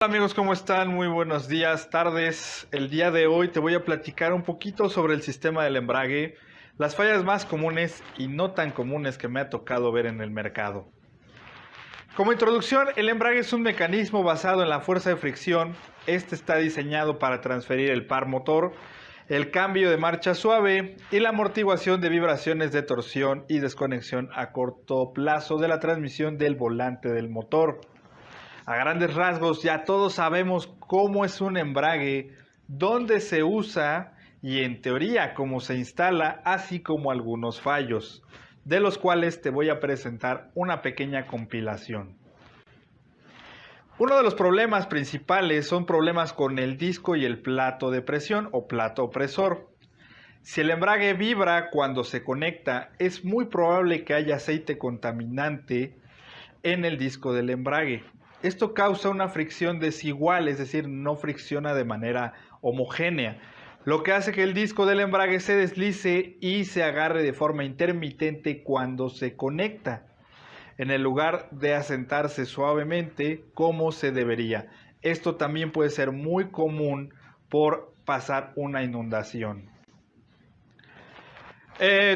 Hola amigos, ¿cómo están? Muy buenos días, tardes. El día de hoy te voy a platicar un poquito sobre el sistema del embrague, las fallas más comunes y no tan comunes que me ha tocado ver en el mercado. Como introducción, el embrague es un mecanismo basado en la fuerza de fricción. Este está diseñado para transferir el par motor, el cambio de marcha suave y la amortiguación de vibraciones de torsión y desconexión a corto plazo de la transmisión del volante del motor. A grandes rasgos, ya todos sabemos cómo es un embrague, dónde se usa y en teoría cómo se instala, así como algunos fallos, de los cuales te voy a presentar una pequeña compilación. Uno de los problemas principales son problemas con el disco y el plato de presión o plato opresor. Si el embrague vibra cuando se conecta, es muy probable que haya aceite contaminante en el disco del embrague. Esto causa una fricción desigual, es decir, no fricciona de manera homogénea, lo que hace que el disco del embrague se deslice y se agarre de forma intermitente cuando se conecta, en el lugar de asentarse suavemente como se debería. Esto también puede ser muy común por pasar una inundación.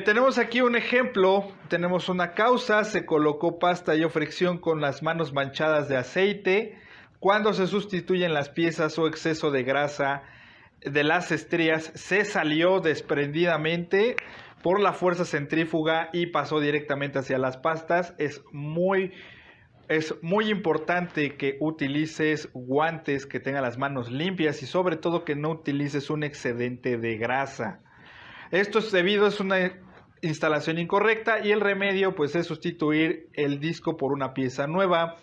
Tenemos aquí un ejemplo, tenemos una causa, se colocó pasta y o fricción con las manos manchadas de aceite. Cuando se sustituyen las piezas o exceso de grasa de las estrías, se salió desprendidamente por la fuerza centrífuga y pasó directamente hacia las pastas. Es muy importante que utilices guantes, que tengan las manos limpias y sobre todo que no utilices un excedente de grasa. Esto es debido a una instalación incorrecta y el remedio pues es sustituir el disco por una pieza nueva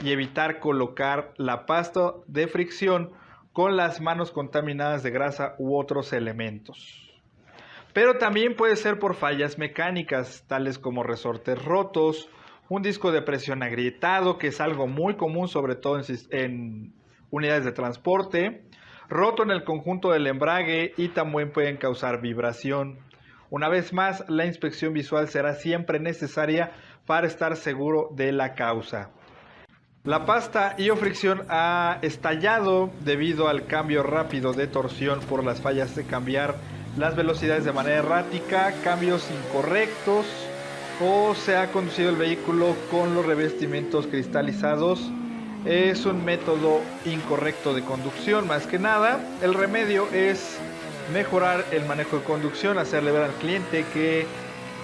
y evitar colocar la pasta de fricción con las manos contaminadas de grasa u otros elementos. Pero también puede ser por fallas mecánicas, tales como resortes rotos, un disco de presión agrietado, que es algo muy común sobre todo en unidades de transporte, roto en el conjunto del embrague y también pueden causar vibración. Una vez más, la inspección visual será siempre necesaria para estar seguro de la causa. La pasta y o fricción ha estallado debido al cambio rápido de torsión por las fallas de cambiar las velocidades de manera errática, cambios incorrectos o se ha conducido el vehículo con los revestimientos cristalizados. Es un método incorrecto de conducción más que nada. El remedio es mejorar el manejo de conducción, hacerle ver al cliente que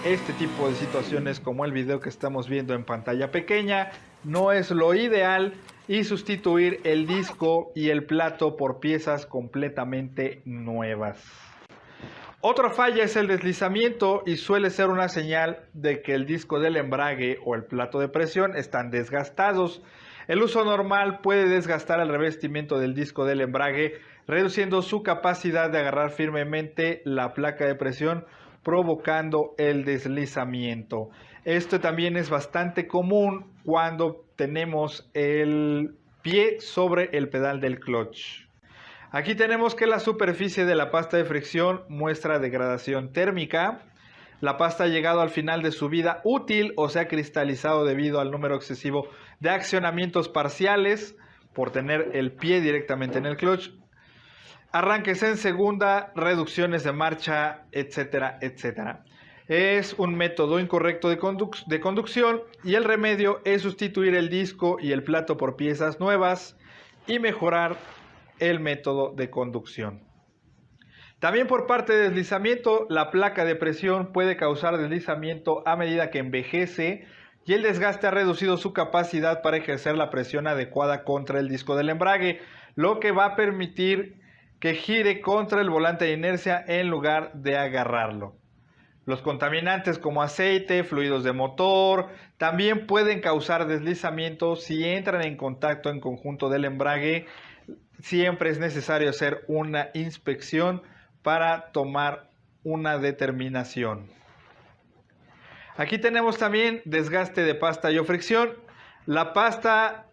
este tipo de situaciones como el video que estamos viendo en pantalla pequeña no es lo ideal y sustituir el disco y el plato por piezas completamente nuevas. Otra falla es el deslizamiento y suele ser una señal de que el disco del embrague o el plato de presión están desgastados. El uso normal puede desgastar el revestimiento del disco del embrague, reduciendo su capacidad de agarrar firmemente la placa de presión, provocando el deslizamiento. Esto también es bastante común cuando tenemos el pie sobre el pedal del clutch. Aquí tenemos que la superficie de la pasta de fricción muestra degradación térmica. La pasta ha llegado al final de su vida útil o se ha cristalizado debido al número excesivo de accionamientos parciales por tener el pie directamente en el clutch, arranques en segunda, reducciones de marcha, etcétera, etcétera. Es un método incorrecto de conducción y el remedio es sustituir el disco y el plato por piezas nuevas y mejorar el método de conducción. También por parte de deslizamiento, la placa de presión puede causar deslizamiento a medida que envejece y el desgaste ha reducido su capacidad para ejercer la presión adecuada contra el disco del embrague, lo que va a permitir que gire contra el volante de inercia en lugar de agarrarlo. Los contaminantes como aceite, fluidos de motor, también pueden causar deslizamiento si entran en contacto en conjunto del embrague. Siempre es necesario hacer una inspección para tomar una determinación. Aquí tenemos también desgaste de pasta y o fricción. La pasta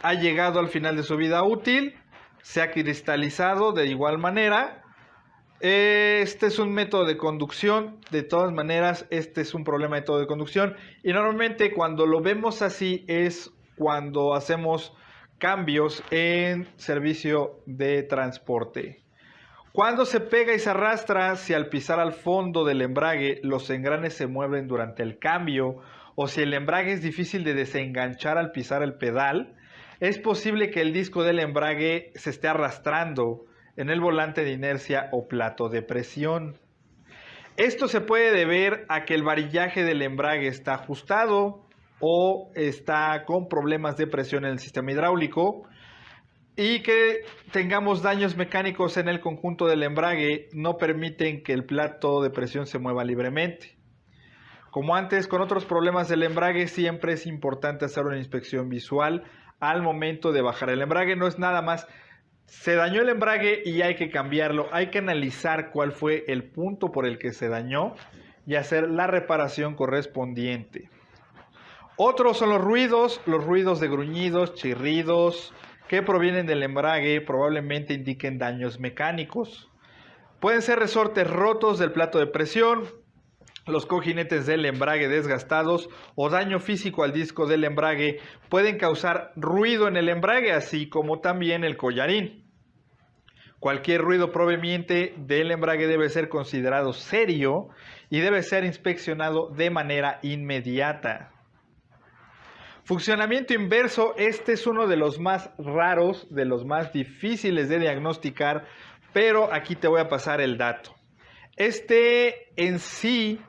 ha llegado al final de su vida útil, se ha cristalizado de igual manera. Este es un método de conducción, de todas maneras este es un problema de método de conducción y normalmente cuando lo vemos así es cuando hacemos cambios en servicio de transporte. Cuando se pega y se arrastra, si al pisar al fondo del embrague los engranes se mueven durante el cambio, o si el embrague es difícil de desenganchar al pisar el pedal, es posible que el disco del embrague se esté arrastrando en el volante de inercia o plato de presión. Esto se puede deber a que el varillaje del embrague está ajustado o está con problemas de presión en el sistema hidráulico, y que tengamos daños mecánicos en el conjunto del embrague no permiten que el plato de presión se mueva libremente. Como antes, con otros problemas del embrague, siempre es importante hacer una inspección visual al momento de bajar el embrague. No es nada más, se dañó el embrague y hay que cambiarlo. Hay que analizar cuál fue el punto por el que se dañó y hacer la reparación correspondiente. Otros son los ruidos de gruñidos, chirridos, que provienen del embrague, probablemente indiquen daños mecánicos. Pueden ser resortes rotos del plato de presión, los cojinetes del embrague desgastados o daño físico al disco del embrague pueden causar ruido en el embrague, así como también el collarín. Cualquier ruido proveniente del embrague debe ser considerado serio y debe ser inspeccionado de manera inmediata. Funcionamiento inverso, este es uno de los más raros, de los más difíciles de diagnosticar, pero aquí te voy a pasar el dato. Este en sí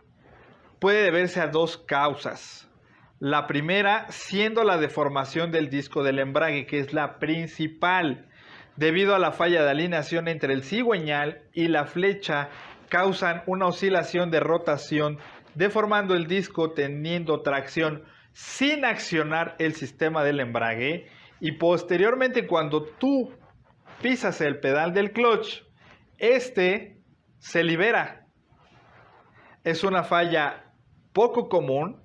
puede deberse a dos causas. La primera siendo la deformación del disco del embrague, que es la principal. Debido a la falla de alineación entre el cigüeñal y la flecha, causan una oscilación de rotación, deformando el disco teniendo tracción sin accionar el sistema del embrague, y posteriormente cuando tú pisas el pedal del clutch, este se libera. Es una falla poco común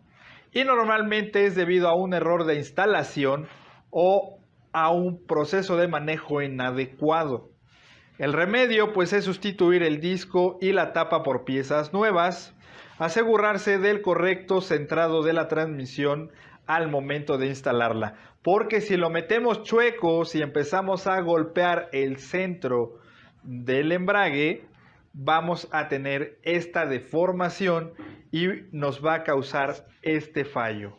y normalmente es debido a un error de instalación o a un proceso de manejo inadecuado. El remedio pues es sustituir el disco y la tapa por piezas nuevas, asegurarse del correcto centrado de la transmisión al momento de instalarla, porque si lo metemos chueco, si empezamos a golpear el centro del embrague, vamos a tener esta deformación y nos va a causar este fallo.